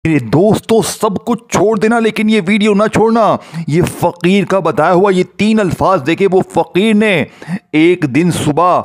میرے دوستو سب کچھ چھوڑ دینا لیکن یہ ویڈیو نہ چھوڑنا۔ یہ فقیر کا بتایا ہوا یہ 3 الفاظ دیکھے۔ وہ فقیر نے ایک دن صبح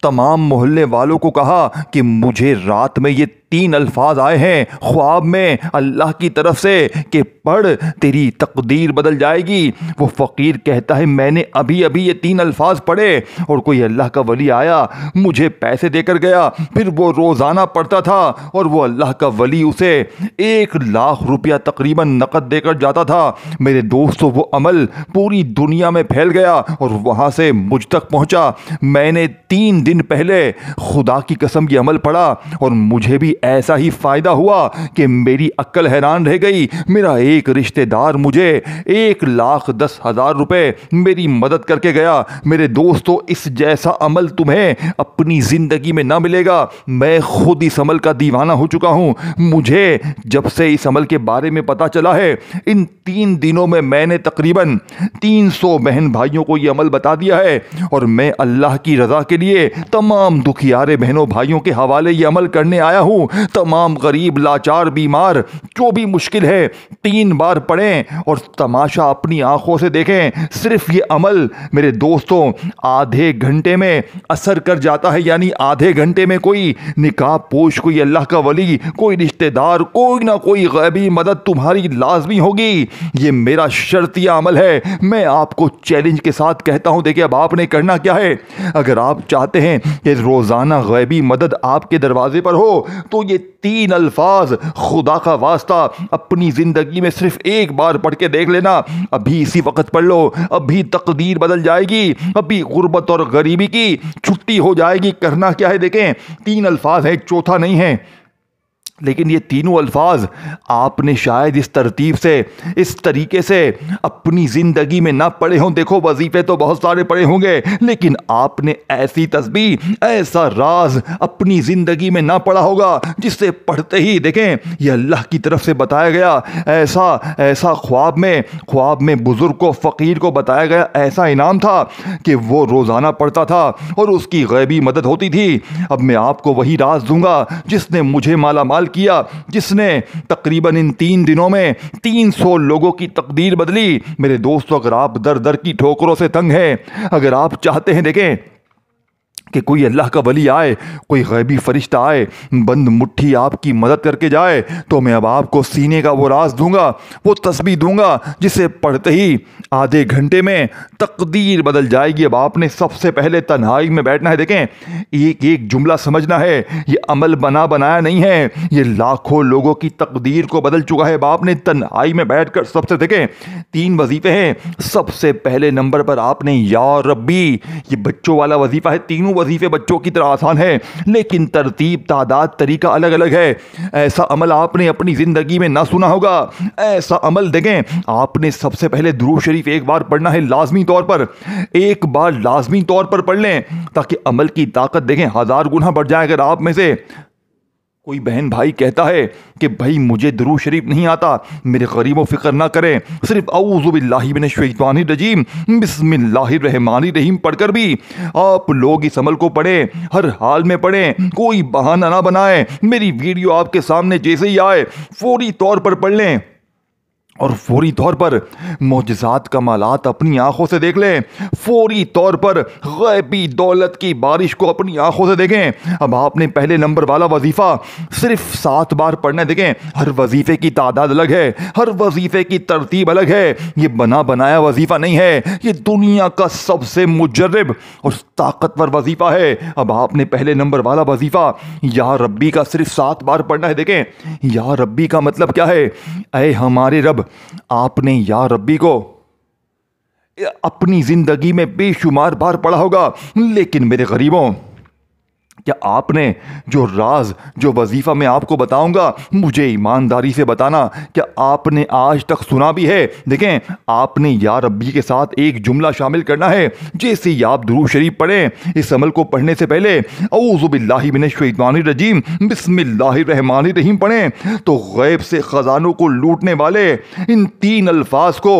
تمام محلے والوں کو کہا کہ مجھے رات میں یہ 3 الفاظ آئے ہیں خواب میں اللہ کی طرف سے کہ پڑھ تیری تقدیر بدل جائے گی۔ وہ فقیر کہتا ہے میں نے ابھی یہ 3 الفاظ پڑھے اور کوئی اللہ کا ولی آیا مجھے پیسے دے کر گیا، پھر وہ روزانہ پڑھتا تھا اور وہ اللہ کا ولی اسے 1 لاکھ روپیہ تقریباً نقد دے کر جاتا تھا۔ میرے دوستو وہ عمل پوری دنیا میں پھیل گیا اور وہاں سے مجھ تک پہنچا۔ میں نے 3 دن پہلے خدا کی قسم یہ عمل پڑھا اور مجھے بھی ایسا ہی فائدہ ہوا کہ میری عقل حیران رہ گئی۔ میرا ایک رشتہ دار مجھے 1,10,000 روپے میری مدد کر کے گیا۔ میرے دوستو اس جیسا عمل تمہیں اپنی زندگی میں نہ ملے گا۔ میں خود اس عمل کا دیوانہ ہو چکا ہوں۔ مجھے جب سے اس عمل کے بارے میں پتا چلا ہے ان 3 دنوں میں نے تقریباً 300 بہن بھائیوں کو یہ عمل بتا دیا ہے اور میں اللہ کی رضا کے لیے تمام دکھیارے بہنوں بھائیوں کے حوالے یہ عمل کرنے آیا ہوں۔ تمام غریب لاچار بیمار جو بھی مشکل ہے 3 بار پڑھیں اور تماشا اپنی آنکھوں سے دیکھیں۔ صرف یہ عمل میرے دوستوں آدھے گھنٹے میں اثر کر جاتا ہے، یعنی آدھے گھنٹے میں کوئی نقاب پوش، کوئی اللہ کا ولی، کوئی رشتہ دار، کوئی نہ کوئی غیبی مدد تمہاری لازمی ہوگی۔ یہ میرا شرطیہ عمل ہے۔ میں آپ کو چیلنج کے ساتھ کہتا ہوں، دیکھیں اب آپ نے کرنا کیا ہے۔ اگر آپ چاہتے ہیں کہ روزانہ غیبی مدد آپ کے دروازے پر ہو تو یہ 3 الفاظ خدا کا واسطہ اپنی زندگی میں صرف 1 بار پڑھ کے دیکھ لینا۔ ابھی اسی وقت پڑھ لو، ابھی تقدیر بدل جائے گی، ابھی غربت اور غریبی کی چھٹی ہو جائے گی۔ کرنا کیا ہے دیکھیں، 3 الفاظ ہیں، چوتھا نہیں ہے، لیکن یہ تینوں الفاظ آپ نے شاید اس ترتیب سے اس طریقے سے اپنی زندگی میں نہ پڑھے ہوں۔ دیکھو وظیفے تو بہت سارے پڑھے ہوں گے لیکن آپ نے ایسی تسبیح، ایسا راز اپنی زندگی میں نہ پڑھا ہوگا جس سے پڑھتے ہی دیکھیں یہ اللہ کی طرف سے بتایا گیا ایسا خواب میں بزرگ کو، فقیر کو بتایا گیا ایسا انعام تھا کہ وہ روزانہ پڑھتا تھا اور اس کی غیبی مدد ہوتی تھی۔ اب میں آپ کو وہی راز دوں گا جس نے مجھے مالا مال کیا، جس نے تقریباً ان 3 دنوں میں 300 لوگوں کی تقدیر بدلی۔ میرے دوستو اگر آپ در در کی ٹھوکروں سے تنگ ہیں، اگر آپ چاہتے ہیں دیکھیں کہ کوئی اللہ کا ولی آئے، کوئی غیبی فرشتہ آئے، بند مٹھی آپ کی مدد کر کے جائے، تو میں اب آپ کو سینے کا وہ راز دوں گا، وہ تسبیح دوں گا جسے پڑھتے ہی آدھے گھنٹے میں تقدیر بدل جائے گی۔ اب آپ نے سب سے پہلے تنہائی میں بیٹھنا ہے۔ دیکھیں ایک جملہ سمجھنا ہے، یہ عمل بنایا نہیں ہے، یہ لاکھوں لوگوں کی تقدیر کو بدل چکا ہے۔ اب آپ نے تنہائی میں بیٹھ کر سب سے دیکھیں 3 وظیفے ہیں۔ سب سے پہلے نمبر پر آپ نے یا ربی، یہ بچوں والا وظیفہ ہے۔ تینوں وظیفے بچوں کی طرح آسان ہے لیکن ترتیب، تعداد، طریقہ الگ الگ ہے۔ ایسا عمل آپ نے اپنی زندگی میں نہ سنا ہوگا۔ ایسا عمل دیکھیں آپ نے سب سے پہلے درود شریف 1 بار پڑھنا ہے، لازمی طور پر 1 بار لازمی طور پر پڑھ لیں تاکہ عمل کی طاقت دیکھیں 1000 گنا بڑھ جائے۔ اگر آپ میں سے کوئی بہن بھائی کہتا ہے کہ بھائی مجھے درود شریف نہیں آتا، میرے غریب و فکر نہ کریں، صرف اعوذ باللہ من الشیطان الرجیم بسم اللہ الرحمن الرحیم پڑھ کر بھی آپ لوگ اس عمل کو پڑھیں، ہر حال میں پڑھیں، کوئی بہانہ نہ بنائیں۔ میری ویڈیو آپ کے سامنے جیسے ہی آئے فوری طور پر پڑھ لیں اور فوری طور پر معجزات کمالات اپنی آنکھوں سے دیکھ لیں، فوری طور پر غیبی دولت کی بارش کو اپنی آنکھوں سے دیکھیں۔ اب آپ نے پہلے نمبر والا وظیفہ صرف 7 بار پڑھنا ہے۔ دیکھیں ہر وظیفے کی تعداد الگ ہے، ہر وظیفے کی ترتیب الگ ہے، یہ بنایا وظیفہ نہیں ہے، یہ دنیا کا سب سے مجرب اور طاقتور وظیفہ ہے۔ اب آپ نے پہلے نمبر والا وظیفہ یا ربی کا صرف 7 بار پڑھنا ہے۔ دیکھیں یا ربی کا مطلب کیا ہے، اے ہمارے رب۔ آپ نے یا ربی کو اپنی زندگی میں بے شمار بار پڑھا ہوگا لیکن میرے غریبوں، کیا آپ نے جو راز، جو وظیفہ میں آپ کو بتاؤں گا، مجھے ایمانداری سے بتانا کیا آپ نے آج تک سنا بھی ہے؟ دیکھیں آپ نے یا ربی کے ساتھ ایک جملہ شامل کرنا ہے۔ جیسے ہی آپ درود شریف پڑھیں، اس عمل کو پڑھنے سے پہلے اعوذ باللہ من الشیطان الرجیم بسم اللہ الرحمن الرحیم پڑھیں تو غیب سے خزانوں کو لوٹنے والے ان 3 الفاظ کو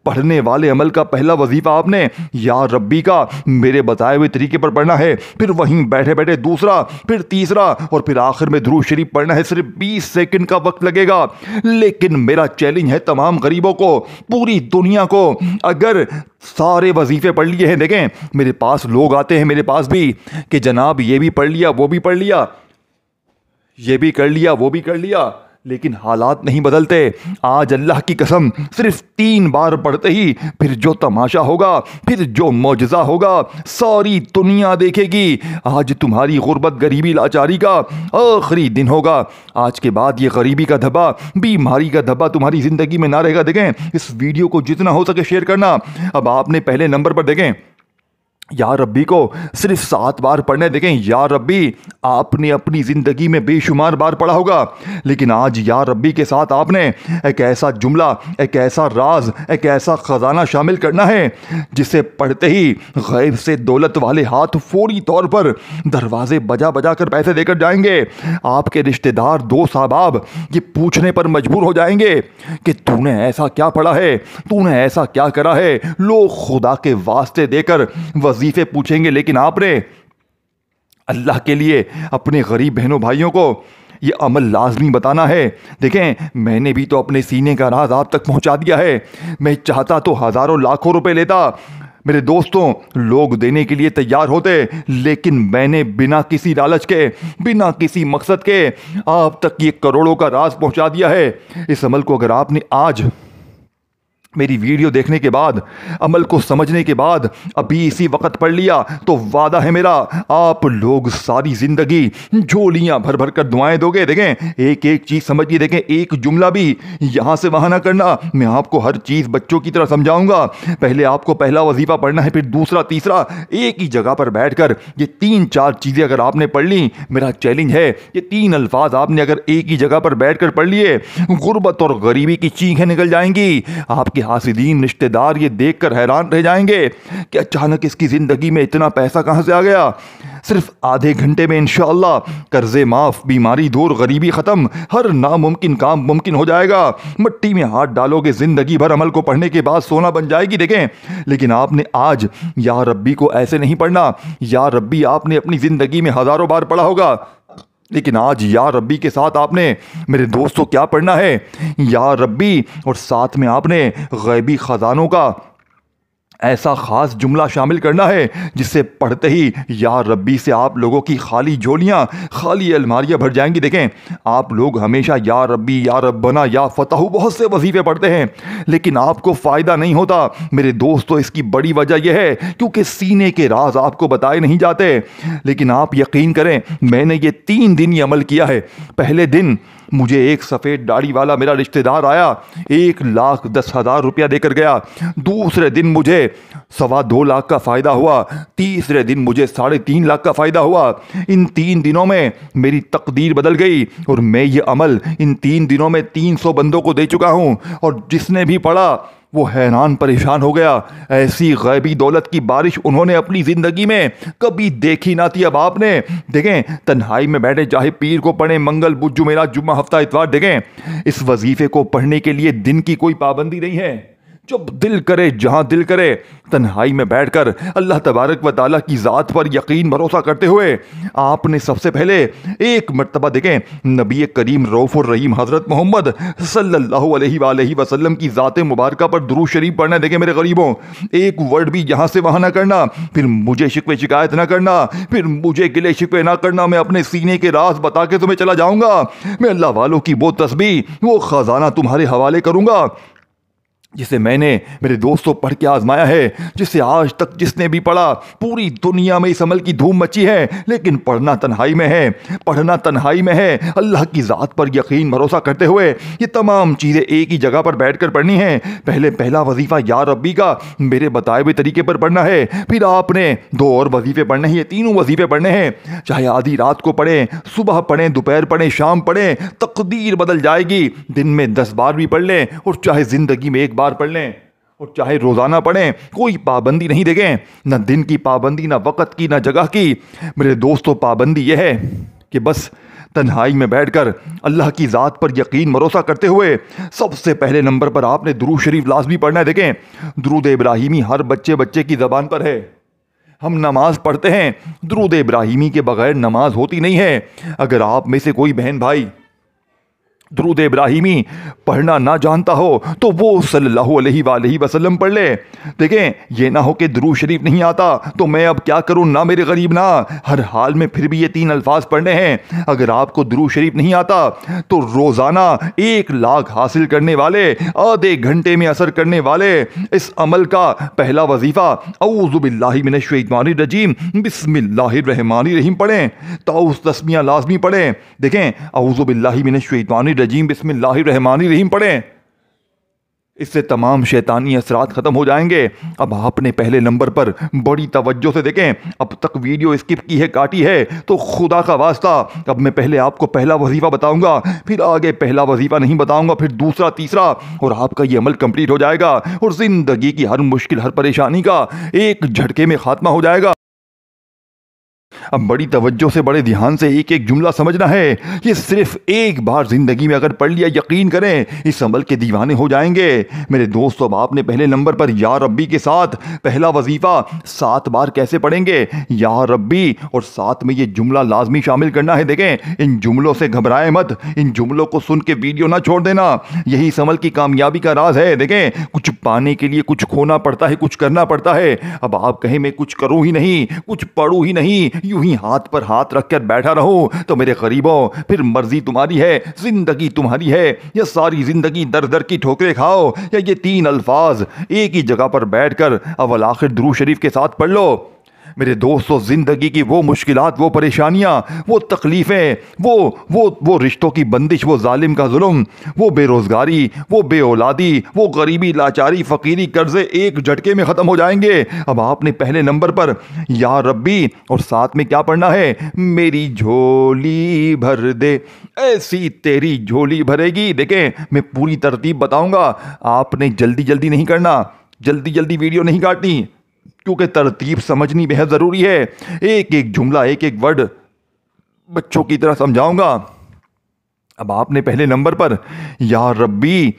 پڑھنے والے عمل کا پہلا وظیفہ آپ نے یا ربی کا میرے بتائے ہوئے طریقے پر پڑھنا ہے، پھر وہیں بیٹھے بیٹھے دوسرا، پھر تیسرا، اور پھر آخر میں درود شریف پڑھنا ہے۔ صرف 20 سیکنڈ کا وقت لگے گا، لیکن میرا چیلنج ہے تمام غریبوں کو، پوری دنیا کو، اگر سارے وظیفے پڑھ لیے ہیں، دیکھیں میرے پاس لوگ آتے ہیں، میرے پاس بھی، کہ جناب یہ بھی پڑھ لیا، وہ بھی پڑھ لیا، یہ بھی کر لیا، وہ بھی کر لیا، لیکن حالات نہیں بدلتے۔ آج اللہ کی قسم صرف 3 بار پڑھتے ہی پھر جو تماشا ہوگا، پھر جو معجزہ ہوگا، ساری دنیا دیکھے گی۔ آج تمہاری غربت، غریبی، لاچاری کا آخری دن ہوگا۔ آج کے بعد یہ غریبی کا دھبا، بیماری کا دھبا تمہاری زندگی میں نہ رہے گا۔ دیکھیں اس ویڈیو کو جتنا ہو سکے شیئر کرنا۔ اب آپ نے پہلے نمبر پر دیکھیں یا ربی کو صرف 7 بار پڑھنے۔ دیکھیں یا ربی آپ نے اپنی زندگی میں بے شمار بار پڑھا ہوگا، لیکن آج یا ربی کے ساتھ آپ نے ایک ایسا جملہ، ایک ایسا راز، ایک ایسا خزانہ شامل کرنا ہے جسے پڑھتے ہی غیب سے دولت والے ہاتھ فوری طور پر دروازے بجا بجا کر پیسے دے کر جائیں گے۔ آپ کے رشتہ دار، دوست، احباب یہ پوچھنے پر مجبور ہو جائیں گے کہ تو نے ایسا کیا پڑھا ہے، تو نے ایسا کیا کرا ہے۔ لوگ خدا کے واسطے دے کر وظیفے پوچھیں گے، لیکن آپ نے اللہ کے لیے اپنے غریب بہنوں بھائیوں کو یہ عمل لازمی بتانا ہے۔ دیکھیں میں نے بھی تو اپنے سینے کا راز آپ تک پہنچا دیا ہے۔ میں چاہتا تو ہزاروں لاکھوں روپے لیتا، میرے دوستوں لوگ دینے کے لیے تیار ہوتے، لیکن میں نے بنا کسی لالچ کے، بنا کسی مقصد کے آپ تک یہ کروڑوں کا راز پہنچا دیا ہے۔ اس عمل کو اگر آپ نے آج میری ویڈیو دیکھنے کے بعد، عمل کو سمجھنے کے بعد ابھی اسی وقت پڑھ لیا تو وعدہ ہے میرا آپ لوگ ساری زندگی جھولیاں بھر بھر کر دعائیں دو گے۔ دیکھیں ایک ایک چیز سمجھیے، دیکھیں ایک جملہ بھی یہاں سے وہاں نہ کرنا۔ میں آپ کو ہر چیز بچوں کی طرح سمجھاؤں گا۔ پہلے آپ کو پہلا وظیفہ پڑھنا ہے، پھر دوسرا، تیسرا، ایک ہی جگہ پر بیٹھ کر یہ 3-4 چیزیں اگر آپ نے پڑھ لی، میرا چیلنج ہے یہ 3 الفاظ آپ نے اگر ایک ہی جگہ پر بیٹھ کر پڑھ لیے، غربت اور غریبی کی چیخیں نکل جائیں گی۔ آپ کے حاسدین، رشتہ دار یہ دیکھ کر حیران رہ جائیں گے کہ اچانک اس کی زندگی میں اتنا پیسہ کہاں سے آ گیا۔ صرف آدھے گھنٹے میں انشاءاللہ قرضے معاف، بیماری دور، غریبی ختم، ہر ناممکن کام ممکن ہو جائے گا۔ مٹی میں ہاتھ ڈالو گے، زندگی بھر عمل کو پڑھنے کے بعد سونا بن جائے گی۔ دیکھیں لیکن آپ نے آج یا ربی کو ایسے نہیں پڑھنا۔ یا ربی آپ نے اپنی زندگی میں ہزاروں بار پڑھا ہوگا، لیکن آج یا ربی کے ساتھ آپ نے میرے دوستوں کیا پڑھنا ہے؟ یا ربی، اور ساتھ میں آپ نے غیبی خزانوں کا ایسا خاص جملہ شامل کرنا ہے جس سے پڑھتے ہی یا ربی سے آپ لوگوں کی خالی جھولیاں، خالی الماریاں بھر جائیں گی۔ دیکھیں آپ لوگ ہمیشہ یا ربی، یا ربنا، یا فتح بہت سے وظیفے پڑھتے ہیں، لیکن آپ کو فائدہ نہیں ہوتا میرے دوستوں۔ اس کی بڑی وجہ یہ ہے کیونکہ سینے کے راز آپ کو بتائے نہیں جاتے۔ لیکن آپ یقین کریں میں نے یہ 3 دن یہ عمل کیا ہے۔ پہلے دن مجھے ایک سفید داڑھی والا میرا رشتہ دار آیا، 1,10,000 روپیہ دے کر گیا۔ دوسرے دن مجھے 2.25 لاکھ کا فائدہ ہوا۔ تیسرے دن مجھے 3.5 لاکھ کا فائدہ ہوا۔ ان 3 دنوں میں میری تقدیر بدل گئی، اور میں یہ عمل ان 3 دنوں میں 300 بندوں کو دے چکا ہوں، اور جس نے بھی پڑھا وہ حیران پریشان ہو گیا۔ ایسی غیبی دولت کی بارش انہوں نے اپنی زندگی میں کبھی دیکھی نہ تھی۔ اب آپ نے دیکھیں تنہائی میں بیٹھے، چاہے پیر کو پڑھیں، منگل، بدھ، جمعرات، جمعہ، ہفتہ، اتوار، دیکھیں اس وظیفے کو پڑھنے کے لیے دن کی کوئی پابندی نہیں ہے۔ جب دل کرے، جہاں دل کرے، تنہائی میں بیٹھ کر اللہ تبارک و تعالیٰ کی ذات پر یقین بھروسہ کرتے ہوئے آپ نے سب سے پہلے ایک مرتبہ دیکھیں نبی کریم رؤوف الرحیم حضرت محمد صلی اللہ علیہ وآلہ وسلم کی ذات مبارکہ پر درود شریف پڑھنا ہے۔ دیکھیں میرے غریبوں ایک ورڈ بھی یہاں سے وہاں نہ کرنا، پھر مجھے شکوے شکایت نہ کرنا، پھر مجھے گلے شکوے نہ کرنا۔ میں اپنے سینے کے راز بتا کے تمہیں چلا جاؤں گا۔ میں اللہ والوں کی وہ تسبیح، وہ خزانہ تمہارے حوالے کروں گا جسے میں نے میرے دوستوں پڑھ کے آزمایا ہے، جسے آج تک جس نے بھی پڑھا پوری دنیا میں اس عمل کی دھوم مچی ہے، لیکن پڑھنا تنہائی میں ہے، پڑھنا تنہائی میں ہے۔ اللہ کی ذات پر یقین بھروسہ کرتے ہوئے یہ تمام چیزیں ایک ہی جگہ پر بیٹھ کر پڑھنی ہیں۔ پہلا وظیفہ یا ربی کا میرے بتائے ہوئے طریقے پر پڑھنا ہے، پھر آپ نے 2 اور وظیفے پڑھنے ہیں۔ یہ 3 وظیفے پڑھنے ہیں، چاہے آدھی رات کو پڑھیں، صبح پڑھیں، دوپہر پڑھیں، شام پڑھیں، تقدیر بدل جائے گی۔ دن میں 10 بار بھی پڑھ لیں، اور چاہے زندگی میں 1 بار پڑھ لیں، اور چاہے روزانہ پڑھیں، کوئی پابندی نہیں۔ دیکھیں نہ دن کی پابندی، نہ وقت کی، نہ جگہ کی۔ میرے دوستوں پابندی یہ ہے کہ بس تنہائی میں بیٹھ کر اللہ کی ذات پر یقین بھروسہ کرتے ہوئے سب سے پہلے نمبر پر آپ نے درود شریف لازمی پڑھنا ہے۔ دیکھیں، درود ابراہیمی ہر بچے کی زبان پر ہے۔ ہم نماز پڑھتے ہیں، درود ابراہیمی کے بغیر نماز ہوتی نہیں ہے۔ اگر آپ میں سے کوئی بہن بھائی درود ابراہیمی پڑھنا نہ جانتا ہو تو وہ صلی اللہ علیہ وآلہ وسلم پڑھ لے۔ دیکھیں، یہ نہ ہو کہ درود شریف نہیں آتا تو میں اب کیا کروں، نہ میرے غریب نہ، ہر حال میں پھر بھی یہ 3 الفاظ پڑھنے ہیں۔ اگر آپ کو درود شریف نہیں آتا تو روزانہ 1 لاکھ حاصل کرنے والے، آدھے گھنٹے میں اثر کرنے والے اس عمل کا پہلا وظیفہ اعوذ باللہ من الشیطان الرجیم بسم اللہ الرحمن الرحیم پڑھیں۔ تعوذ تسمیہ لازمی پڑھیں۔ دیکھیں، اعوذ باللہ من الشیطان الرجیم بسم اللہ الرحمن الرحیم پڑھیں، اس سے تمام شیطانی اثرات ختم ہو جائیں گے۔ اب آپ نے پہلے نمبر پر بڑی توجہ سے دیکھیں، اب تک ویڈیو اسکپ کی ہے، کاٹی ہے تو خدا کا واسطہ اب میں پہلے آپ کو پہلا وظیفہ بتاؤں گا، پھر آگے پہلا وظیفہ نہیں بتاؤں گا، پھر دوسرا، تیسرا، اور آپ کا یہ عمل کمپلیٹ ہو جائے گا اور زندگی کی ہر مشکل، ہر پریشانی کا ایک جھٹکے میں خاتمہ ہو جائے گا۔ اب بڑی توجہ سے، بڑے دھیان سے ایک ایک جملہ سمجھنا ہے۔ یہ صرف ایک بار زندگی میں اگر پڑھ لیا، یقین کریں اس عمل کے دیوانے ہو جائیں گے۔ میرے دوستو، اب آپ نے پہلے نمبر پر یا ربی کے ساتھ پہلا وظیفہ 7 بار کیسے پڑھیں گے؟ یا ربی، اور ساتھ میں یہ جملہ لازمی شامل کرنا ہے۔ دیکھیں، ان جملوں سے گھبرائے مت، ان جملوں کو سن کے ویڈیو نہ چھوڑ دینا، یہی اس عمل کی کامیابی کا راز ہے۔ دیکھیں، کچھ پانے کے لیے کچھ کھونا پڑتا ہے، کچھ کرنا پڑتا ہے۔ اب آپ کہیں میں کچھ کروں ہی نہیں، کچھ پڑھوں ہی نہیں، یوں ہی ہاتھ پر ہاتھ رکھ کر بیٹھا رہو تو میرے غریبوں، پھر مرضی تمہاری ہے، زندگی تمہاری ہے، یا ساری زندگی در در کی ٹھوکریں کھاؤ، یا یہ 3 الفاظ ایک ہی جگہ پر بیٹھ کر اول آخر درود شریف کے ساتھ پڑھ لو۔ میرے دوستو، زندگی کی وہ مشکلات، وہ پریشانیاں، وہ تکلیفیں، وہ رشتوں کی بندش، وہ ظالم کا ظلم، وہ بے روزگاری، وہ بے اولادی، وہ غریبی، لاچاری، فقیری، قرضے ایک جھٹکے میں ختم ہو جائیں گے۔ اب آپ نے پہلے نمبر پر یا ربی اور ساتھ میں کیا پڑھنا ہے؟ میری جھولی بھر دے، ایسی تیری جھولی بھرے گی۔ دیکھیں، میں پوری ترتیب بتاؤں گا، آپ نے جلدی نہیں کرنا، جلدی ویڈیو نہیں کاٹنی، کیونکہ ترتیب سمجھنی بہت ضروری ہے۔ ایک ایک جملہ، ایک ایک ورڈ بچوں کی طرح سمجھاؤں گا۔ اب آپ نے پہلے نمبر پر یا ربی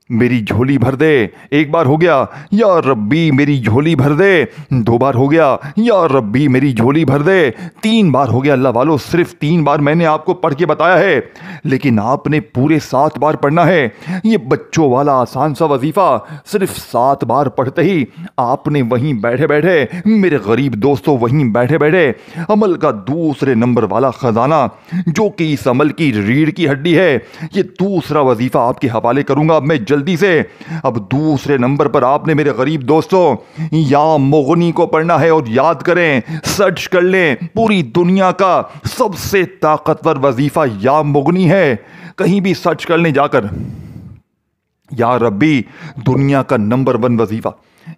میری جھولی بھر دے، 1 بار ہو گیا، یا ربی میری جھولی بھر دے، 2 بار ہو گیا، یا ربی میری جھولی بھر دے، 3 بار ہو گیا۔ اللہ والو، صرف 3 بار میں نے آپ کو پڑھ کے بتایا ہے، لیکن آپ نے پورے 7 بار پڑھنا ہے۔ یہ بچوں والا آسان سا وظیفہ صرف 7 بار پڑھتے ہی آپ نے وہیں بیٹھے بیٹھے، میرے غریب دوستوں، وہیں بیٹھے بیٹھے عمل کا دوسرے نمبر والا خزانہ، جو کہ اس عمل کی ریڑھ کی ہڈی ہے، یہ دوسرا وظیفہ آپ کے حوالے کروں گا اب میں جلدی سے۔ اب دوسرے نمبر پر آپ نے میرے غریب دوستوں یا مغنی کو پڑھنا ہے، اور یاد کریں، سرچ کر لیں، پوری دنیا کا سب سے طاقتور وظیفہ یا مغنی ہے، کہیں بھی سرچ کر لیں جا کر۔ یا ربی دنیا کا نمبر 1 وظیفہ،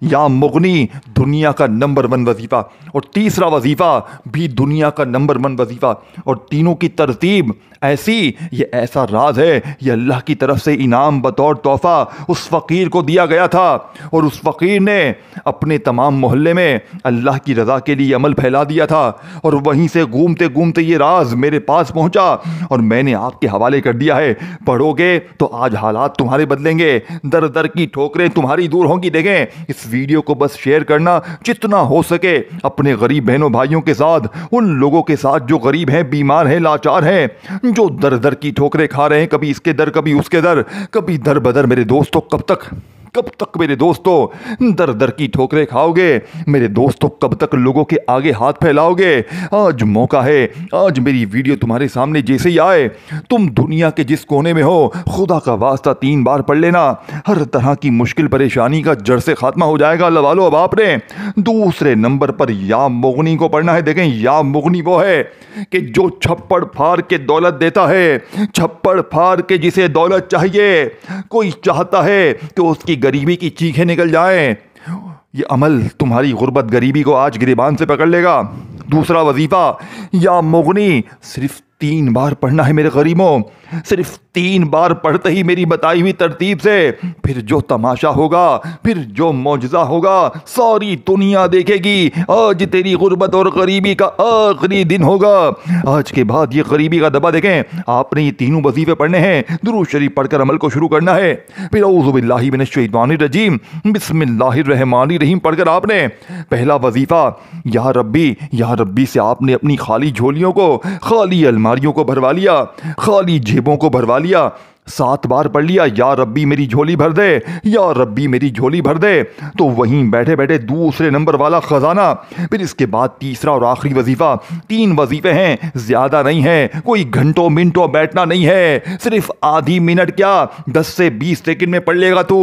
یا مغنی دنیا کا نمبر 1 وظیفہ، اور تیسرا وظیفہ بھی دنیا کا نمبر 1 وظیفہ، اور تینوں کی ترتیب ایسی، یہ ایسا راز ہے، یہ اللہ کی طرف سے انعام بطور تحفہ اس فقیر کو دیا گیا تھا، اور اس فقیر نے اپنے تمام محلے میں اللہ کی رضا کے لیے عمل پھیلا دیا تھا، اور وہیں سے گھومتے گھومتے یہ راز میرے پاس پہنچا اور میں نے آپ کے حوالے کر دیا ہے۔ پڑھو گے تو آج حالات تمہارے بدلیں گے، در در کی ٹھوکریں تمہاری دور ہوں گی۔ دیکھیں، اس ویڈیو کو بس شیئر کرنا، جتنا ہو سکے اپنے غریب بہنوں بھائیوں کے ساتھ، ان لوگوں کے ساتھ جو غریب ہیں، بیمار ہیں، لاچار ہیں، جو در در کی ٹھوکریں کھا رہے ہیں، کبھی اس کے در، کبھی اس کے در، کبھی در بدر۔ میرے دوستو، کب تک میرے دوستو در در کی ٹھوکریں کھاؤ گے؟ میرے دوستو، کب تک لوگوں کے آگے ہاتھ پھیلاؤ گے؟ آج موقع ہے، آج میری ویڈیو تمہارے سامنے جیسے ہی آئے، تم دنیا کے جس کونے میں ہو، خدا کا واسطہ 3 بار پڑھ لینا، ہر طرح کی مشکل پریشانی کا جڑ سے خاتمہ ہو جائے گا۔ اللہ والو، اب آپ نے دوسرے نمبر پر یا مغنی کو پڑھنا ہے۔ دیکھیں، یا مغنی وہ ہے کہ جو چھپڑ پھاڑ کے دولت دیتا ہے، چھپڑ پھاڑ کے جسے دولت چاہیے، کوئی چاہتا ہے کہ اس کی غریبی کی چیخیں نکل جائیں۔ یہ عمل تمہاری غربت، غریبی کو آج گریبان سے پکڑ لے گا۔ دوسرا وظیفہ یا مغنی صرف 3 بار پڑھنا ہے میرے غریبوں، صرف 3 بار پڑھتے ہی میری بتائی ہوئی ترتیب سے، پھر جو تماشا ہوگا، پھر جو معجزہ ہوگا ساری دنیا دیکھے گی۔ آج تیری غربت اور غریبی کا آخری دن ہوگا۔ آج کے بعد یہ غریبی کا دبا دیکھیں، آپ نے یہ تینوں وظیفے پڑھنے ہیں، درود شریف پڑھ کر عمل کو شروع کرنا ہے۔ پھر اعوذ باللہ من الشیطان الرجیم بسم اللہ الرحمن الرحیم پڑھ کر آپ نے پہلا وظیفہ یا ربی سے آپ نے اپنی خالی جھولیوں کو، خالی الماریوں کو بھروا لیا، خالی جیبوں کو بھروا لیا۔ 7 بار پڑھ لیا یا ربی میری جھولی بھر دے، یا ربی میری جھولی بھر دے، تو وہیں بیٹھے بیٹھے دوسرے نمبر والا خزانہ۔ پھر اس کے بعد تیسرا اور آخری وظیفہ، 3 وظیفے ہیں، زیادہ نہیں ہے، کوئی گھنٹوں منٹوں بیٹھنا نہیں ہے، صرف آدھی منٹ کیا 10 سے 20 سیکنڈ میں پڑھ لے گا تو۔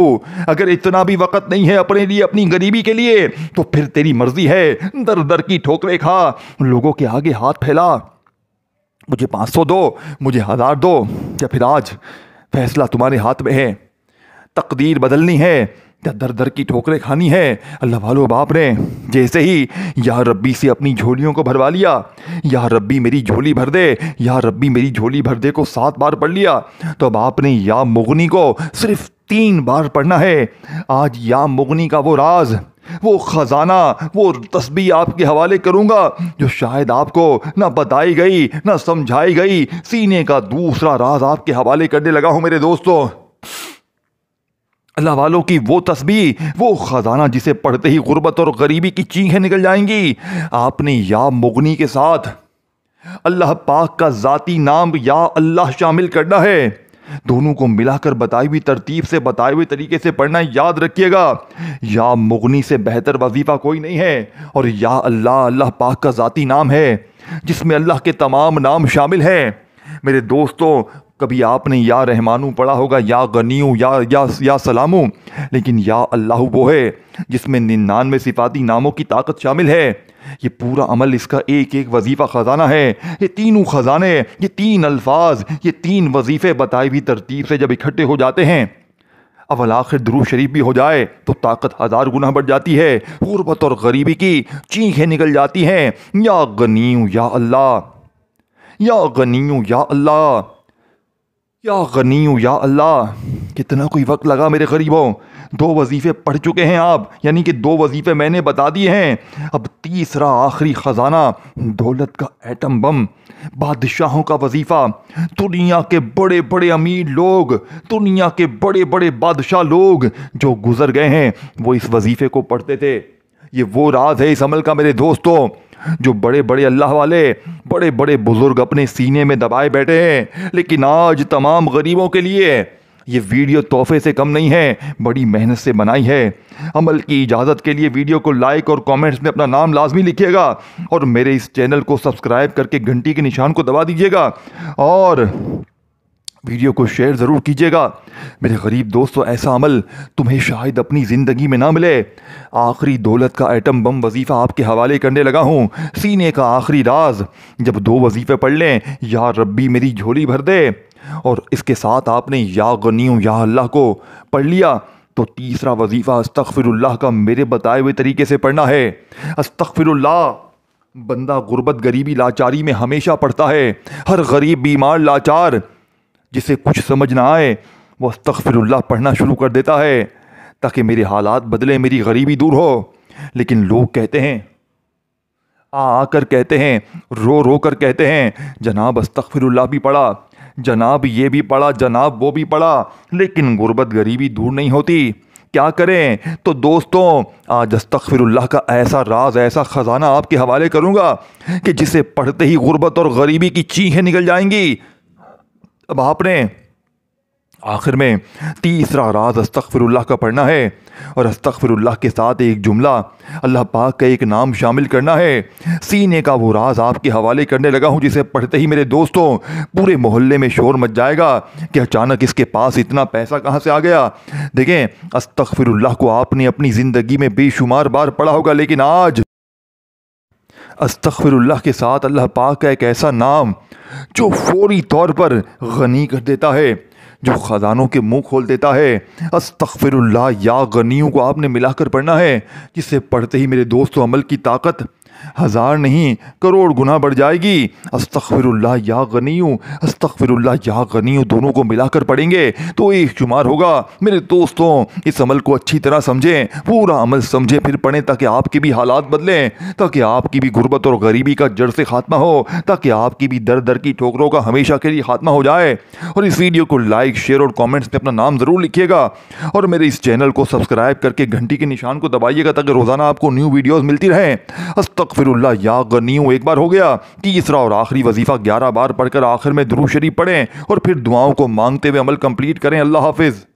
اگر اتنا بھی وقت نہیں ہے اپنے لیے، اپنی غریبی کے لیے، تو پھر تیری مرضی ہے، در در کی ٹھوکریں کھا، لوگوں کے آگے ہاتھ پھیلا، مجھے 500 دو، مجھے 1000 دو، یا پھر آج فیصلہ تمہارے ہاتھ میں ہے، تقدیر بدلنی ہے یا در در کی ٹھوکریں کھانی ہے۔ اللہ والو باپ نے جیسے ہی یا ربی سے اپنی جھولیوں کو بھروا لیا، یا ربی میری جھولی بھر دے، یا ربی میری جھولی بھر دے کو 7 بار پڑھ لیا، تو اب آپ نے یا مغنی کو صرف 3 بار پڑھنا ہے۔ آج یا مغنی کا وہ راز، وہ خزانہ، وہ تسبیح آپ کے حوالے کروں گا جو شاید آپ کو نہ بتائی گئی نہ سمجھائی گئی۔ سینے کا دوسرا راز آپ کے حوالے کرنے لگا ہوں میرے دوستو۔ اللہ والوں کی وہ تسبیح، وہ خزانہ جسے پڑھتے ہی غربت اور غریبی کی چینخیں نکل جائیں گی۔ آپ نے یا مغنی کے ساتھ اللہ پاک کا ذاتی نام یا اللہ شامل کرنا ہے۔ دونوں کو ملا کر بتائی ہوئی ترتیب سے، بتائے ہوئے طریقے سے پڑھنا۔ یاد رکھیے گا، یا مغنی سے بہتر وظیفہ کوئی نہیں ہے، اور یا اللہ پاک کا ذاتی نام ہے جس میں اللہ کے تمام نام شامل ہیں۔ میرے دوستو، کبھی آپ نے یا رحمانو پڑھا ہوگا، یا غنیو، یا سلامو، لیکن یا اللہ وہ ہے جس میں 99 صفاتی ناموں کی طاقت شامل ہے۔ یہ پورا عمل، اس کا ایک ایک وظیفہ خزانہ ہے۔ یہ تینوں خزانے، یہ 3 الفاظ، یہ 3 وظیفے بتائی ہوئی ترتیب سے جب اکٹھے ہو جاتے ہیں، اول آخر درود شریف بھی ہو جائے تو طاقت 1000 گنا بڑھ جاتی ہے، غربت اور غریبی کی چینخیں نکل جاتی ہیں۔ یا غنیو یا اللہ، یا غنیو یا اللہ، یا غنیو یا اللہ۔ کتنا کوئی وقت لگا میرے غریبوں، 2 وظیفے پڑھ چکے ہیں آپ، یعنی کہ 2 وظیفے میں نے بتا دیے ہیں۔ اب تیسرا آخری خزانہ، دولت کا ایٹم بم، بادشاہوں کا وظیفہ۔ دنیا کے بڑے بڑے امیر لوگ، دنیا کے بڑے بڑے بادشاہ لوگ جو گزر گئے ہیں، وہ اس وظیفے کو پڑھتے تھے۔ یہ وہ راز ہے اس عمل کا میرے دوستوں، جو بڑے بڑے اللہ والے، بڑے بڑے بزرگ اپنے سینے میں دبائے بیٹھے ہیں۔ لیکن آج تمام غریبوں کے لیے یہ ویڈیو تحفے سے کم نہیں ہے، بڑی محنت سے بنائی ہے۔ عمل کی اجازت کے لیے ویڈیو کو لائک اور کامنٹس میں اپنا نام لازمی لکھیے گا، اور میرے اس چینل کو سبسکرائب کر کے گھنٹی کے نشان کو دبا دیجیے گا، اور ویڈیو کو شیئر ضرور کیجیے گا۔ میرے غریب دوستو، ایسا عمل تمہیں شاید اپنی زندگی میں نہ ملے۔ آخری دولت کا ایٹم بم وظیفہ آپ کے حوالے کرنے لگا ہوں۔ سینے کا آخری راز، جب 2 وظیفے پڑھ لیں، یا ربی میری جھولی بھر دے، اور اس کے ساتھ آپ نے یا غنیو یا اللہ کو پڑھ لیا، تو تیسرا وظیفہ استغفر اللہ کا میرے بتائے ہوئے طریقے سے پڑھنا ہے۔ استغفر اللہ بندہ غربت، غریبی، لاچاری میں ہمیشہ پڑھتا ہے۔ ہر غریب، بیمار، لاچار جسے کچھ سمجھ نہ آئے، وہ استغفر اللہ پڑھنا شروع کر دیتا ہے تاکہ میرے حالات بدلیں، میری غریبی دور ہو۔ لیکن لوگ کہتے ہیں، آ کر کہتے ہیں، رو کر کہتے ہیں، جناب استغفر اللہ بھی پڑھا، جناب یہ بھی پڑھا، جناب وہ بھی پڑھا، لیکن غربت غریبی دور نہیں ہوتی، کیا کریں؟ تو دوستوں، آج استغفر اللہ کا ایسا راز، ایسا خزانہ آپ کے حوالے کروں گا کہ جسے پڑھتے ہی غربت اور غریبی کی چینخیں نکل جائیں گی۔ اب آپ نے آخر میں تیسرا راز استغفر اللہ کا پڑھنا ہے، اور استغفر اللہ کے ساتھ ایک جملہ، اللہ پاک کا ایک نام شامل کرنا ہے۔ سینے کا وہ راز آپ کے حوالے کرنے لگا ہوں جسے پڑھتے ہی میرے دوستوں پورے محلے میں شور مچ جائے گا کہ اچانک اس کے پاس اتنا پیسہ کہاں سے آ گیا۔ دیکھیں، استغفر اللہ کو آپ نے اپنی زندگی میں بے شمار بار پڑھا ہوگا، لیکن آج استغفر اللہ کے ساتھ اللہ پاک کا ایک ایسا نام جو فوری طور پر غنی کر دیتا ہے، جو خزانوں کے منہ کھول دیتا ہے۔ استغفر اللہ یا غنیوں کو آپ نے ملا کر پڑھنا ہے، جسے پڑھتے ہی میرے دوستو عمل کی طاقت 1000 نہیں کروڑ گنا بڑھ جائے گی۔ استغفر اللہ یا غنیو، استغفر اللہ یا غنیو دونوں کو ملا کر پڑھیں گے تو ایک شمار ہوگا۔ میرے دوستوں اس عمل کو اچھی طرح سمجھیں، پورا عمل سمجھیں پھر پڑھیں تاکہ آپ کے بھی حالات بدلیں، تاکہ آپ کی بھی غربت اور غریبی کا جڑ سے خاتمہ ہو، تاکہ آپ کی بھی در در کی ٹھوکروں کا ہمیشہ کے لیے خاتمہ ہو جائے۔ اور اس ویڈیو کو لائک، شیئر اور کامنٹس میں اپنا نام ضرور لکھیے گا، اور میرے اس چینل کو سبسکرائب کر کے گھنٹی کے نشان کو دبائیے گا تاکہ روزانہ آپ کو نیو ویڈیوز ملتی رہیں۔ استغفر اللہ یا غنیو ایک بار ہو گیا، تیسرا اور آخری وظیفہ 11 بار پڑھ کر آخر میں درود شریف پڑھیں اور پھر دعاؤں کو مانگتے ہوئے عمل کمپلیٹ کریں۔ اللہ حافظ۔